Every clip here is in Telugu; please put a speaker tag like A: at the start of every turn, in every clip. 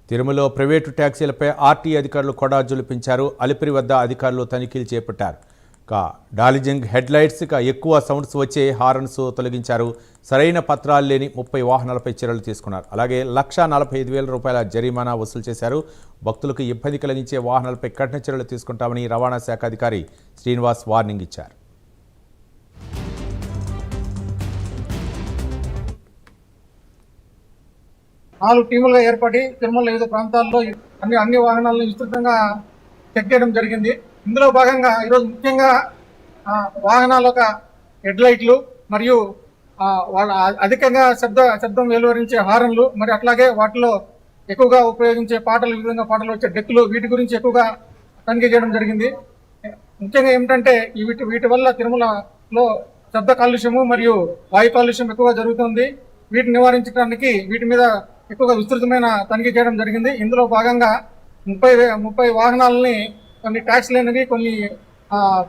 A: తిరుమలలో ప్రైవేటు ట్యాక్సీలపై ఆర్టీ అధికారులు కొడా జులిపించారు. అలిపిరి వద్ద అధికారులు తనిఖీలు చేపట్టారు. డాలిజింగ్ హెడ్లైట్స్ ఎక్కువ సౌండ్స్ వచ్చే హారన్స్ తొలగించారు. సరైన పత్రాలు లేని 30 వాహనాలపై చర్యలు తీసుకున్నారు. అలాగే 1,45,000 రూపాయల జరిమానా వసూలు చేశారు. భక్తులకు ఇబ్బంది కలిగించే వాహనాలపై కఠిన చర్యలు తీసుకుంటామని రవాణా శాఖ అధికారి శ్రీనివాస్ వార్నింగ్ ఇచ్చారు.
B: నాలుగు టీములుగా ఏర్పడి తిరుమల వివిధ ప్రాంతాల్లో అన్ని వాహనాలను విస్తృతంగా చెక్ చేయడం జరిగింది. ఇందులో భాగంగా ఈరోజు ముఖ్యంగా వాహనాల యొక్క హెడ్ లైట్లు మరియు వాళ్ళ అధికంగా శబ్దం వెలువరించే హారన్లు, మరి అట్లాగే వాటిలో ఎక్కువగా ఉపయోగించే పాటలు, విధంగా పాటలు వచ్చే డెక్కులు, వీటి గురించి ఎక్కువగా తనిఖీ చేయడం జరిగింది. ముఖ్యంగా ఏమిటంటే వీటి వల్ల తిరుమలలో శబ్ద కాలుష్యము మరియు వాయు కాలుష్యం ఎక్కువగా జరుగుతుంది. వీటిని నివారించడానికి వీటి మీద ఎక్కువగా విస్తృతమైన తనిఖీ చేయడం జరిగింది. ఇందులో భాగంగా 30 వాహనాలని, కొన్ని ట్యాక్స్ లేనివి, కొన్ని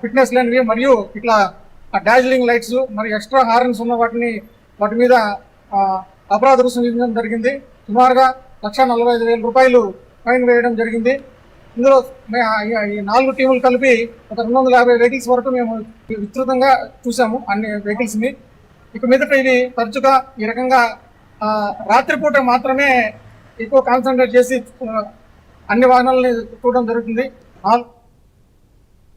B: ఫిట్నెస్ లేనివి, మరియు ఇట్లా డాజిలింగ్ లైట్స్ మరి ఎక్స్ట్రా హార్న్స్ ఉన్న వాటి మీద అపరాధ రుసుము విధించడం జరిగింది. సుమారుగా 1,45,000 రూపాయలు ఫైన్ వేయడం జరిగింది. ఇందులో ఈ 4 టీములు కలిపి ఒక 250 వెహికల్స్ వరకు మేము విస్తృతంగా చూసాము, అన్ని వెహికల్స్ని. ఇక మీదట ఇది తరచుగా ఈ రకంగా రాత్రిపూట మాత్రమే ఎక్కువ కాన్సన్ట్రేట్ చేసి అన్ని వాహనాలని చూడడం జరుగుతుంది.